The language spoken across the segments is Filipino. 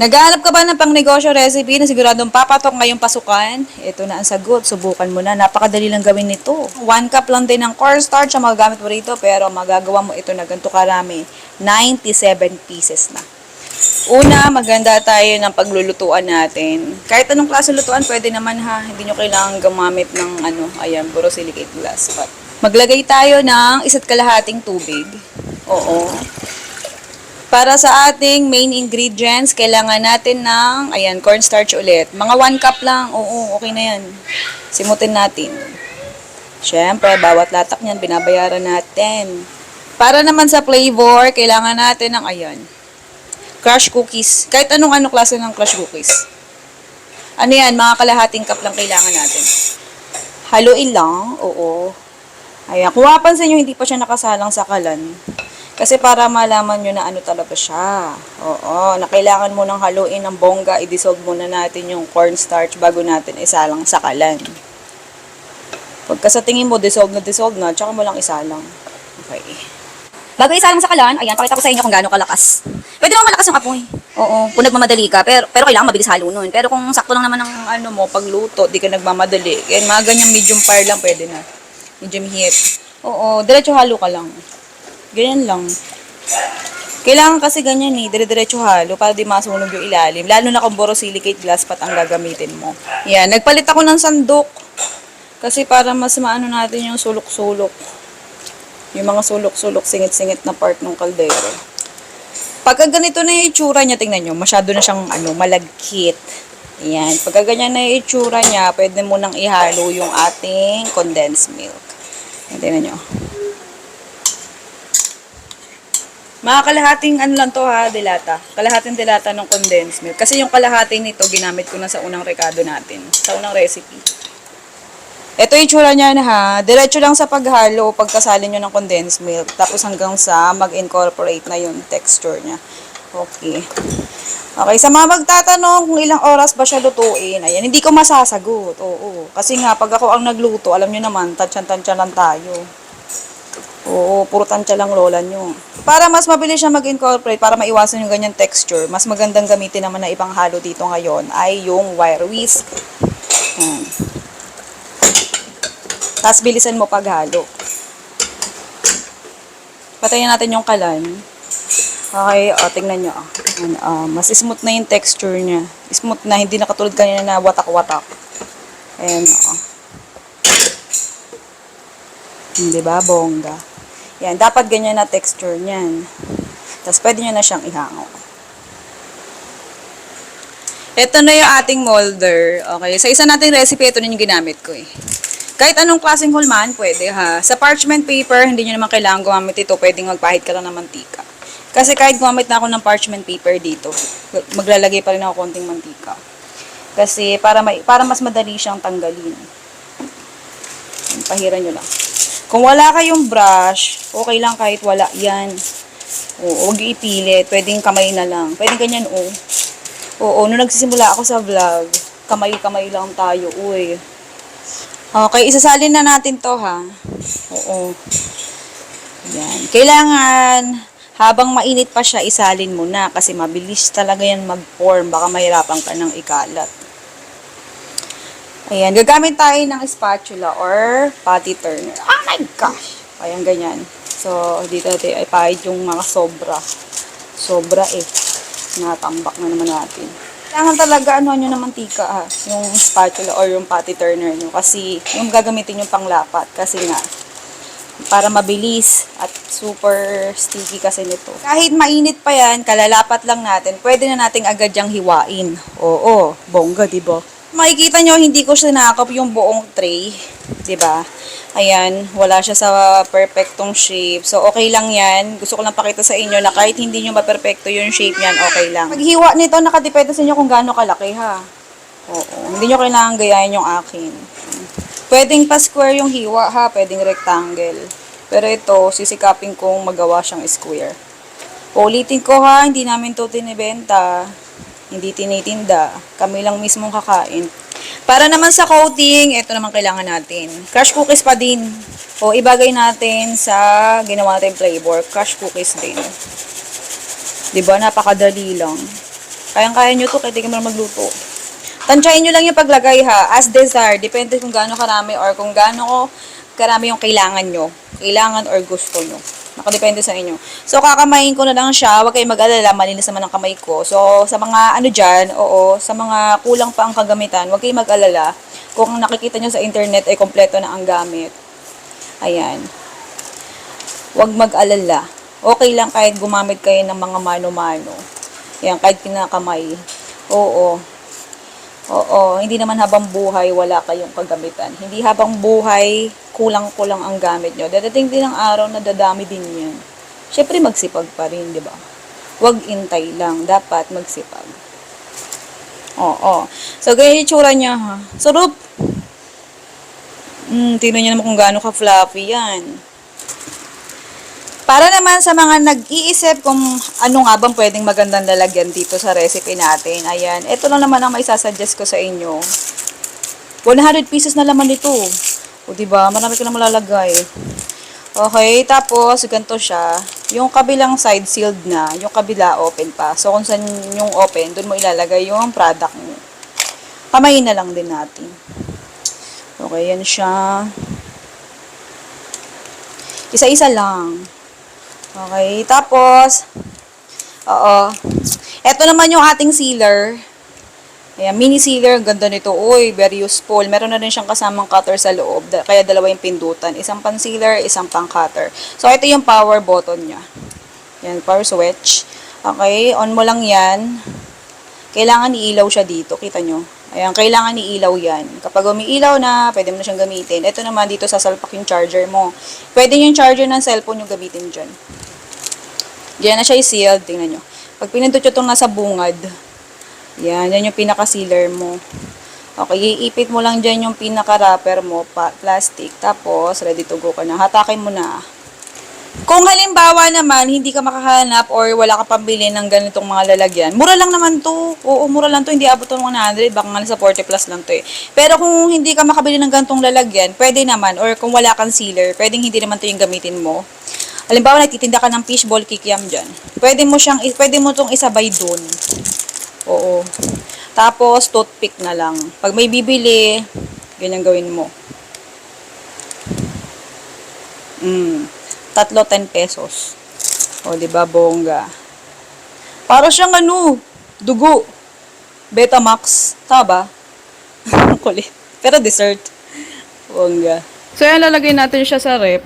Naghahanap ka ba ng pangnegosyo recipe na siguradong papatok ngayong pasukan? Ito na ang sagot. Subukan mo na. Napakadali lang gawin nito. 1 cup lang din ng cornstarch ang magagamit mo rito, pero magagawa mo ito na ganito karami. 97 pieces na. Una, maganda tayo ng paglulutuan natin. Kahit anong klase lutuan, pwede naman ha. Hindi nyo kailangan gumamit ng ayan, borosilicate glass pot. Maglagay tayo ng 1.5 tubig. Oo. Para sa ating main ingredients, kailangan natin ng, ayan, cornstarch ulit. Mga 1 cup lang. Oo, okay na yan. Simutin natin. Siyempre, bawat latak niyan, binabayaran natin. Para naman sa flavor, kailangan natin ng, ayan, crush cookies. Kahit anong klase ng crush cookies. Ano yan, mga kalahating cup lang kailangan natin. Haluin lang, oo. Ayan, kung mapansin nyo, hindi pa siya nakasalang sa kalan. Kasi para malaman nyo na ano talaga siya. Oo, na kailangan mo nang haluin ng bongga, i-dissolve muna natin yung cornstarch bago natin isalang sa kalan. Pagka sa tingin mo, dissolve na, tsaka mo lang isalang. Okay. Bago isalang sa kalan, ayan, pakita ko sa inyo kung gaano kalakas. Pwede naman malakas yung apoy. Oo, kung nagmamadali ka, pero kailangan mabilis halo nun. Pero kung sakto lang naman ang pagluto, di ka nagmamadali. Kaya mga ganyang medium fire lang pwede na. Medium heat. Oo, diretso halo ka lang. Ganyan lang. Kailangan kasi ganyan dire-diretso halo para di masunog yung ilalim. Lalo na kung borosilicate glass pot ang gagamitin mo. Yan, nagpalit ako ng sandok. Kasi para mas maano natin yung sulok-sulok. Yung mga sulok-sulok, singit-singit na part ng kaldero. Pagka ganito na yung itsura niya, tingnan nyo, masyado na siyang malagkit. Yan, pagka ganyan na yung itsura niya, pwede mo nang ihalo yung ating condensed milk. Yan, tingnan nyo. Mga kalahating lang to ha, dilata. Kalahating dilata ng condensed milk. Kasi yung kalahati nito, ginamit ko na sa unang rekado natin. Sa unang recipe. Ito yung tsura niya na ha. Diretso lang sa paghalo, pagkasali nyo ng condensed milk. Tapos hanggang sa mag-incorporate na yung texture niya. Okay. Okay, sa mga magtatanong kung ilang oras ba siya lutuin, ayan, hindi ko masasagot. Oo. Kasi nga, pag ako ang nagluto, alam nyo naman, tansyan-tansyan lang tayo. Oo, puro tansya lang lola nyo. Para mas mabilis siya mag-incorporate, para maiwasan yung ganyan texture, mas magandang gamitin naman na ibang halo dito ngayon ay yung wire whisk. Tapos bilisan mo paghalo. Patayin natin yung kalan. Okay, tingnan nyo. Mas smooth na yung texture niya. Smooth na, hindi na katulad kanina na watak-watak. Ayan, diba, bongga. Yan, dapat ganyan na texture niyan. Tapos, pwede nyo na siyang ihango. Ito na yung ating molder. Okay, sa isa nating recipe, ito na yung ginamit ko eh. Kahit anong klaseng hulman, pwede ha. Sa parchment paper, hindi nyo naman kailangan gumamit ito. Pwedeng magpahid ka lang ng mantika. Kasi kahit gumamit na ako ng parchment paper dito, maglalagay pa rin ako konting mantika. Kasi para mas madali siyang tanggalin. Pahiran nyo lang. Kung wala kayong brush, okay lang kahit wala yan. Oo, huwag ipilit. Pwedeng kamay na lang. Pwedeng ganyan, Oo, nung nagsisimula ako sa vlog, kamay-kamay lang tayo, uy. Okay, isasalin na natin to, ha. Oo. Yan. Kailangan, habang mainit pa siya, isalin mo na. Kasi mabilis talaga yan mag-form. Baka mahirapan ka ng ikalat. Ayan, gagamit tayo ng spatula or patty turner. Oh my gosh! Ayan, ganyan. So, dito natin ay pahid yung mga sobra. Sobra eh. Natambak na naman natin. Kailangan talaga nyo ng mantika ha. Yung spatula or yung patty turner nyo. Kasi, yung gagamitin yung panglapat. Kasi nga, para mabilis at super sticky kasi nito. Kahit mainit pa yan, kalalapat lang natin, pwede na nating agad yung hiwain. Oo, bongga, diba? Makikita nyo, hindi ko sinakop yung buong tray. Diba? Ayan, wala siya sa perfectong shape. So, okay lang yan. Gusto ko lang pakita sa inyo na kahit hindi nyo ma-perfecto yung shape yan, okay lang. Paghiwa nito, nakadepende sa inyo kung gaano kalaki, ha? Oo, hindi nyo kailangan gayahin yung akin. Pwedeng pa square yung hiwa, ha? Pwedeng rectangle. Pero ito, sisikapin kong magawa siyang square. Ulitin ko, ha? Hindi namin to tinibenta. Hindi tinitinda. Kami lang mismong kakain. Para naman sa coating, ito naman kailangan natin. Crush cookies pa din. O ibagay natin sa ginawa natin flavor. Crush cookies din. Diba? Napakadali lang. Kayang-kaya nyo to, kahit di ka man magluto. Tansyahin nyo lang yung paglagay ha, as desired. Depende kung gaano karami or kung gaano karami yung kailangan nyo. Kailangan or gusto nyo. Nakadepende sa inyo. So, kakamayin ko na lang siya. Huwag kayong mag-alala. Malinis naman ang kamay ko. So, sa mga ano dyan, oo, sa mga kulang pa ang kagamitan, huwag kayong mag-alala. Kung nakikita nyo sa internet ay kompleto na ang gamit. Ayan. Huwag mag-alala. Okay lang kahit gumamit kayo ng mga mano-mano. Ayan, kahit kinakamay. Oo. Oo, hindi naman habang buhay wala kayong kagamitan. Hindi habang buhay kulang-kulang ang gamit nyo. Dadating din ang araw na dadami din yan. Syempre magsipag pa rin, di ba? Huwag intay lang, dapat magsipag. Oo. So, ganyan yung tsura niya, ha? Sarap! Tingnan niyo naman kung gaano ka-fluffy yan. Para naman sa mga nag-iisip kung ano nga bang pwedeng magandang lalagyan dito sa recipe natin. Ayan. Ito lang naman ang maisasuggest ko sa inyo. 100 pieces na laman nito. O diba? Marami ko na malalagay. Okay. Tapos, ganito siya. Yung kabilang side sealed na. Yung kabila open pa. So, kung saan yung open, dun mo ilalagay yung product mo. Kamayin na lang din natin. Okay. Yan siya. Isa-isa lang. Okay, tapos, oo, eto naman yung ating sealer. Ayan, mini sealer, ganda nito. Uy, very useful. Meron na rin siyang kasamang cutter sa loob, kaya dalawa yung pindutan. Isang pang sealer, isang pang cutter. So, ito yung power button niya. Yan, power switch. Okay, on mo lang yan. Kailangan iilaw siya dito, kita nyo. Ayan, kailangan iilaw yan. Kapag umiilaw na, pwede mo na siyang gamitin. Ito naman, dito sasalpak yung charger mo. Pwede yung charger ng cellphone yung gamitin dyan. Diyan na siya i-sealed. Tingnan nyo. Pag pinindot nyo itong nasa bungad, yan yung pinaka-sealer mo. Okay, iipit mo lang dyan yung pinaka-wrapper mo, plastic. Tapos, ready to go ka na. Hatakin mo na. Kung halimbawa naman, hindi ka makahanap or wala ka pambili ng ganitong mga lalagyan, mura lang naman to. Oo, mura lang to. Hindi abot ng 100. Baka nga nasa 40 plus lang to eh. Pero kung hindi ka makabili ng ganitong lalagyan, pwede naman. Or kung wala kang sealer, pwedeng hindi naman to yung gamitin mo. Halimbawa, nagtitinda ka ng fishball kikiam dyan. Pwede mo tong isabay dun. Oo. Tapos, toothpick na lang. Pag may bibili, ganyan gawin mo. 3, 10 pesos. O, diba, bongga. Para siyang dugo. Betamax. Tama ba? Kulit. Pero dessert. Bongga. So, yan, lalagay natin siya sa rep.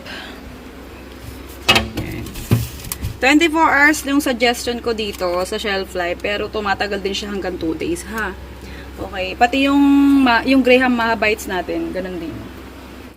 24 hours yung suggestion ko dito sa shelf life, pero tumatagal din siya hanggang 2 days, ha? Okay. Pati yung Graham Maha Bites natin, ganun din.